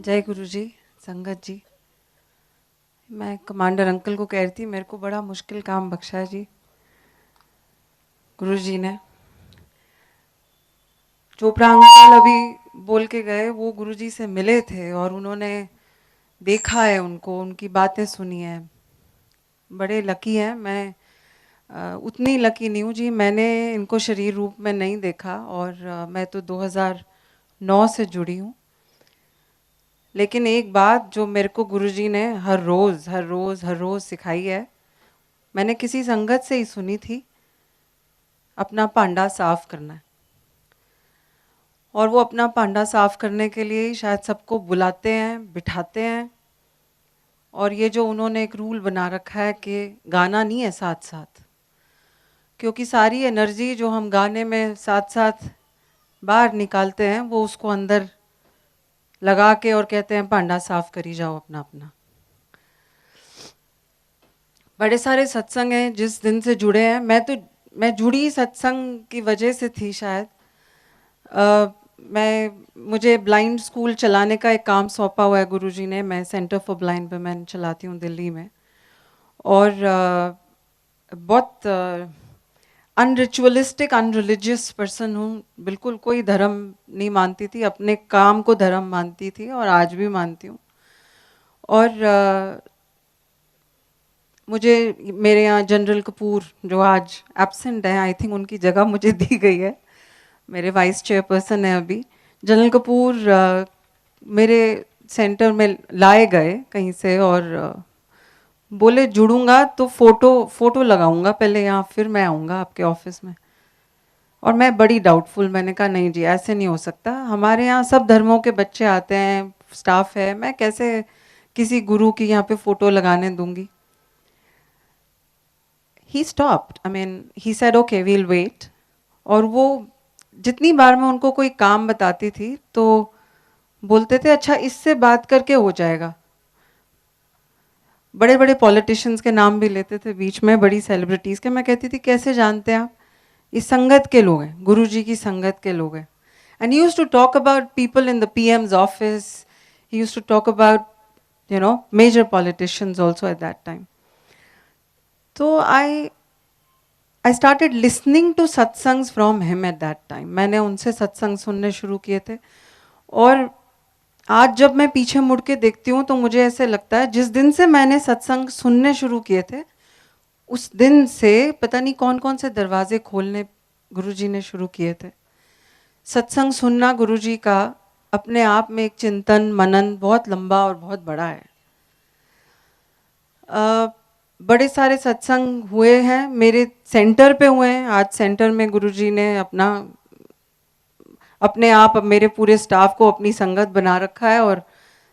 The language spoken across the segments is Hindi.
जय गुरु जी, संगत जी। मैं कमांडर अंकल को कह रही थी, मेरे को बड़ा मुश्किल काम बख्शा है जी गुरु जी ने। चोपड़ा अंकल अभी बोल के गए, वो गुरु जी से मिले थे और उन्होंने देखा है उनको, उनकी बातें सुनी है। बड़े लकी हैं। मैं उतनी लकी नहीं हूँ जी, मैंने इनको शरीर रूप में नहीं देखा और मैं तो 2009 से जुड़ी हूँ। लेकिन एक बात जो मेरे को गुरुजी ने हर रोज़ सिखाई है, मैंने किसी संगत से ही सुनी थी, अपना पांडा साफ करना है। और वो अपना पांडा साफ करने के लिए ही शायद सबको बुलाते हैं, बिठाते हैं। और ये जो उन्होंने एक रूल बना रखा है कि गाना नहीं है साथ साथ, क्योंकि सारी एनर्जी जो हम गाने में साथ साथ बाहर निकालते हैं वो उसको अंदर लगा के और कहते हैं पांडा साफ करी जाओ अपना अपना। बड़े सारे सत्संग हैं जिस दिन से जुड़े हैं, मैं जुड़ी सत्संग की वजह से थी शायद। मुझे ब्लाइंड स्कूल चलाने का एक काम सौंपा हुआ है गुरुजी ने। मैं सेंटर फॉर ब्लाइंड वुमेन चलाती हूँ दिल्ली में। और बहुत अनरिचुअलिस्टिक अनरिलीजियस पर्सन हूँ, बिल्कुल कोई धर्म नहीं मानती थी, अपने काम को धर्म मानती थी और आज भी मानती हूँ। और मुझे मेरे यहाँ जनरल कपूर जो आज एब्सेंट हैं, आई थिंक उनकी जगह मुझे दी गई है, मेरे वाइस चेयरपर्सन है अभी। जनरल कपूर मेरे सेंटर में लाए गए कहीं से और बोले जुड़ूंगा तो फोटो लगाऊंगा पहले यहाँ, फिर मैं आऊँगा आपके ऑफिस में। और मैं बड़ी डाउटफुल, मैंने कहा नहीं जी ऐसे नहीं हो सकता, हमारे यहाँ सब धर्मों के बच्चे आते हैं, स्टाफ है, मैं कैसे किसी गुरु की यहाँ पे फ़ोटो लगाने दूंगी। He stopped. I mean, he said, okay, we'll wait. और वो जितनी बार मैं उनको कोई काम बताती थी तो बोलते थे अच्छा इससे बात करके हो जाएगा। बड़े बड़े पॉलिटिशियंस के नाम भी लेते थे बीच में, बड़ी सेलिब्रिटीज़ के। मैं कहती थी कैसे जानते हैं आप? इस संगत के लोग हैं, गुरुजी की संगत के लोग हैं। And he used to talk about people in the PM's office, he used to talk about major politicians also at that time. तो I started listening to satsangs from him at that time. मैंने उनसे सत्संग सुनने शुरू किए थे। और आज जब मैं पीछे मुड़ के देखती हूँ तो मुझे ऐसे लगता है जिस दिन से मैंने सत्संग सुनने शुरू किए थे, उस दिन से पता नहीं कौन कौन से दरवाजे खोलने गुरुजी ने शुरू किए थे। सत्संग सुनना गुरुजी का अपने आप में एक चिंतन मनन बहुत लंबा और बहुत बड़ा है। बड़े सारे सत्संग हुए हैं, मेरे सेंटर पे हुए हैं। आज सेंटर में गुरुजी ने अपने आप मेरे पूरे स्टाफ को अपनी संगत बना रखा है और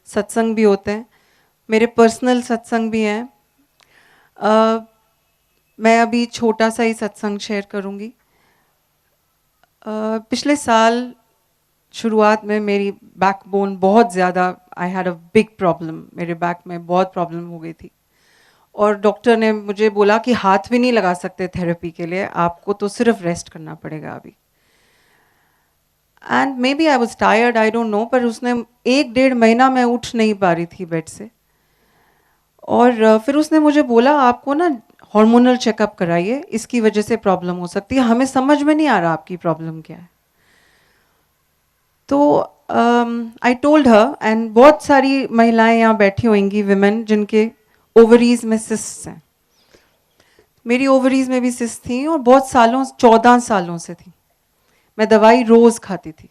सत्संग भी होते हैं, मेरे पर्सनल सत्संग भी हैं। मैं अभी छोटा सा ही सत्संग शेयर करूँगी। पिछले साल शुरुआत में मेरी बैकबोन बहुत ज़्यादा, I had a big problem, मेरे बैक में बहुत प्रॉब्लम हो गई थी और डॉक्टर ने मुझे बोला कि हाथ भी नहीं लगा सकते थेरेपी के लिए, आपको तो सिर्फ रेस्ट करना पड़ेगा अभी। And maybe I was tired, I don't know, पर उसने 1-1.5 महीना मैं उठ नहीं पा रही थी बेड से। और फिर उसने मुझे बोला आपको ना हार्मोनल चेकअप कराइए, इसकी वजह से प्रॉब्लम हो सकती है, हमें समझ में नहीं आ रहा आपकी प्रॉब्लम क्या है। तो आई टोल्ड हर, एंड बहुत सारी महिलाएं यहाँ बैठी होंगी, विमेन, जिनके ओवरीज में सिस्ट हैं। मेरी ओवरीज में भी सिस्ट थी और बहुत सालों, 14 सालों से थी। मैं दवाई रोज खाती थी।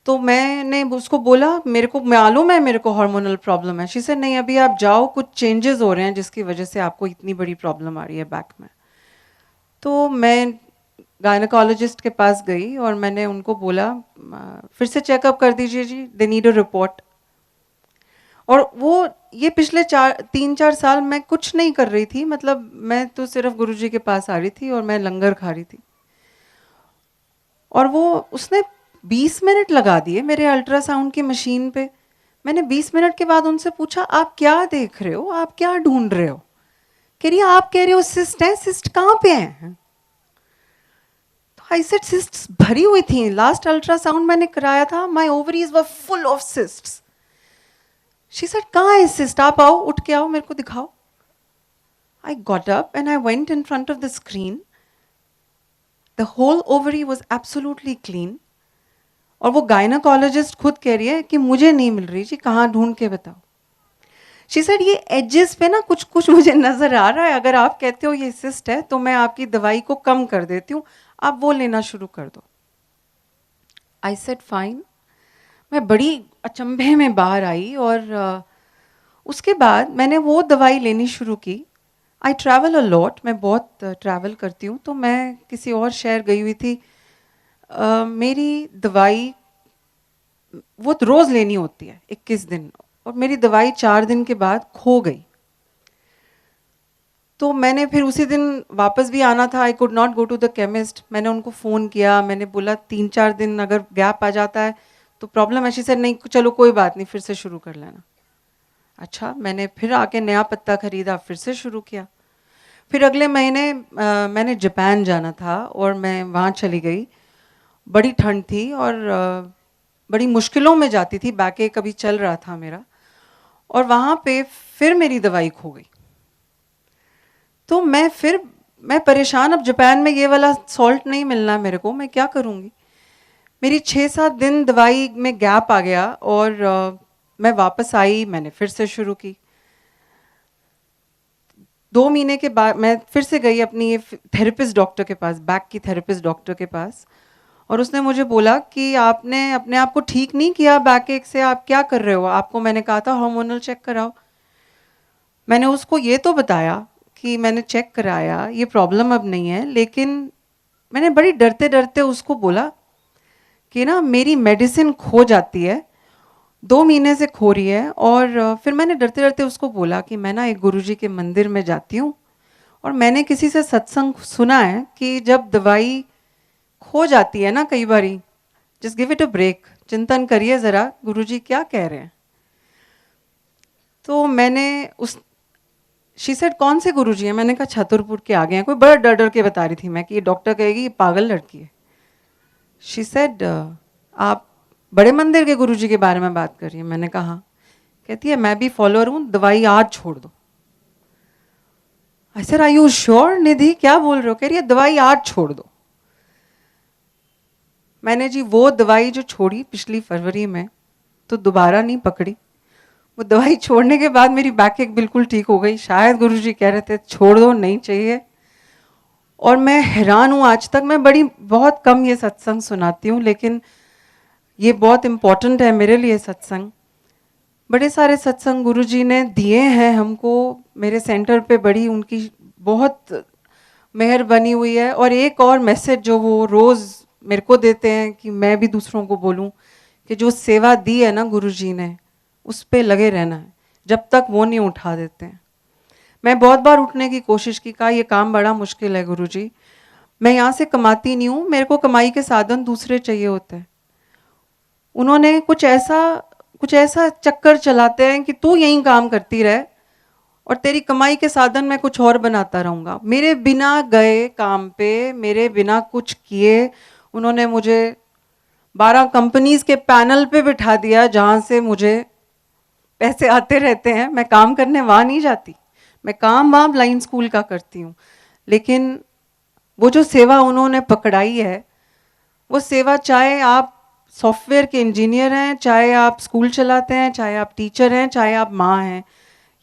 तो मैंने उसको बोला मेरे को मालूम है मेरे को हार्मोनल प्रॉब्लम है। शी से नहीं अभी आप जाओ, कुछ चेंजेस हो रहे हैं जिसकी वजह से आपको इतनी बड़ी प्रॉब्लम आ रही है बैक में। तो मैं गायनेकोलॉजिस्ट के पास गई और मैंने उनको बोला फिर से चेकअप कर दीजिए जी, दे नीड अ रिपोर्ट। और वो ये पिछले 3-4 साल मैं कुछ नहीं कर रही थी, मतलब मैं तो सिर्फ गुरुजी के पास आ रही थी और मैं लंगर खा रही थी। और वो उसने 20 मिनट लगा दिए मेरे अल्ट्रासाउंड की मशीन पे। मैंने 20 मिनट के बाद उनसे पूछा आप क्या देख रहे हो, आप क्या ढूंढ रहे हो? कह रही आप कह रहे हो सिस्ट है, सिस्ट कहाँ पे है? तो आई सेड सिस्ट्स भरी हुई थी, लास्ट अल्ट्रासाउंड मैंने कराया था, my ovaries were full of cysts. She said कहाँ है सिस्ट, आप आओ, उठ के आओ, मेरे को दिखाओ. I got up and I went in front of the screen. The whole ovary was absolutely clean. और वो गायनाकोलॉजिस्ट खुद कह रही है कि मुझे नहीं मिल रही जी, कहाँ ढूंढ के बताओ. शी सेड ये एजेस पे ना कुछ कुछ मुझे नजर आ रहा है, अगर आप कहते हो ये सिस्ट है तो मैं आपकी दवाई को कम कर देती हूँ, आप वो लेना शुरू कर दो. I said fine. मैं बड़ी अचंभे में बाहर आई और उसके बाद मैंने वो दवाई लेनी शुरू की. आई ट्रैवल अ लॉट, मैं बहुत ट्रैवल करती हूँ, तो मैं किसी और शहर गई हुई थी. मेरी दवाई वो रोज़ लेनी होती है 21 दिन, और मेरी दवाई 4 दिन के बाद खो गई. तो मैंने फिर उसी दिन वापस भी आना था. I could not go to the chemist. मैंने उनको फ़ोन किया, मैंने बोला 3-4 दिन अगर गैप आ जाता है तो प्रॉब्लम है. शी सेड नहीं, चलो कोई बात नहीं, फिर से शुरू कर लेना. अच्छा, मैंने फिर आके नया पत्ता खरीदा, फिर से शुरू किया. फिर अगले महीने मैंने जापान जाना था और मैं वहाँ चली गई. बड़ी ठंड थी और बड़ी मुश्किलों में जाती थी, बैक अभी चल रहा था मेरा, और वहाँ पे फिर मेरी दवाई खो गई. तो मैं परेशान, अब जापान में ये वाला सॉल्ट नहीं मिलना मेरे को, मैं क्या करूँगी. मेरी 6-7 दिन दवाई में गैप आ गया और मैं वापस आई, मैंने फिर से शुरू की. 2 महीने के बाद मैं फिर से गई अपनी थेरेपिस्ट डॉक्टर के पास, बैक की थेरेपिस्ट डॉक्टर के पास, और उसने मुझे बोला कि आपने अपने आप को ठीक नहीं किया बैक एक से, आप क्या कर रहे हो, आपको मैंने कहा था हार्मोनल चेक कराओ. मैंने उसको ये तो बताया कि मैंने चेक कराया, ये प्रॉब्लम अब नहीं है, लेकिन मैंने बड़ी डरते डरते उसको बोला कि ना मेरी मेडिसिन खो जाती है, 2 महीने से खो रही है. और फिर मैंने डरते डरते उसको बोला कि मैं ना एक गुरुजी के मंदिर में जाती हूँ और मैंने किसी से सत्संग सुना है कि जब दवाई खो जाती है ना कई बारी, just give it a break, चिंतन करिए ज़रा गुरुजी क्या कह रहे हैं. तो मैंने उस शी सेड कौन से गुरुजी हैं, मैंने कहा छतरपुर के आगे हैं. कोई बड़ा डर डर के बता रही थी मैं कि ये डॉक्टर कहेगी ये पागल लड़की है. शी सेड आप बड़े मंदिर के गुरुजी के बारे में बात कर रही है. मैंने कहा हाँ. कहती है मैं भी फॉलोअर हूँ, दवाई आज छोड़ दो. I said are you sure Nidhi, क्या बोल रहे हो. कह रही है दवाई आज छोड़ दो. मैंने जी वो दवाई जो छोड़ी पिछली फरवरी में, तो दोबारा नहीं पकड़ी. वो दवाई छोड़ने के बाद मेरी बैक एक बिल्कुल ठीक हो गई. शायद गुरुजी कह रहे थे छोड़ दो, नहीं चाहिए. और मैं हैरान हूँ आज तक. मैं बहुत कम ये सत्संग सुनाती हूँ, लेकिन ये बहुत इम्पोर्टेंट है मेरे लिए सत्संग. बड़े सारे सत्संग गुरुजी ने दिए हैं हमको, मेरे सेंटर पे बड़ी उनकी बहुत मेहर बनी हुई है. और एक और मैसेज जो वो रोज़ मेरे को देते हैं कि मैं भी दूसरों को बोलूं कि जो सेवा दी है ना गुरुजी ने, उस पे लगे रहना है जब तक वो नहीं उठा देते हैं. मैं बहुत बार उठने की कोशिश की, कहा ये काम बड़ा मुश्किल है गुरुजी, मैं यहाँ से कमाती नहीं हूँ, मेरे को कमाई के साधन दूसरे चाहिए होते हैं. उन्होंने कुछ ऐसा चक्कर चलाते हैं कि तू यहीं काम करती रहे और तेरी कमाई के साधन मैं कुछ और बनाता रहूँगा. मेरे बिना गए काम पे, मेरे बिना कुछ किए उन्होंने मुझे 12 कंपनीज के पैनल पे बिठा दिया जहाँ से मुझे पैसे आते रहते हैं. मैं काम करने वहाँ नहीं जाती, मैं काम वहाँ ब्लाइंड स्कूल का करती हूँ. लेकिन वो जो सेवा उन्होंने पकड़ाई है, वो सेवा चाहे आप सॉफ्टवेयर के इंजीनियर हैं, चाहे आप स्कूल चलाते हैं, चाहे आप टीचर हैं, चाहे आप माँ हैं,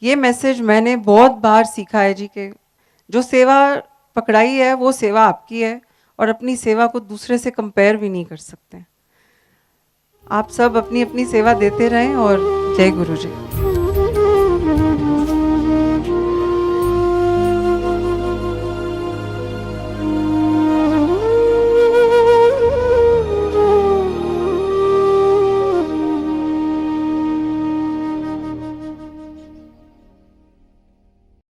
ये मैसेज मैंने बहुत बार सीखा है जी कि जो सेवा पकड़ाई है वो सेवा आपकी है और अपनी सेवा को दूसरे से कंपेयर भी नहीं कर सकते. आप सब अपनी अपनी सेवा देते रहें और जय गुरु जी.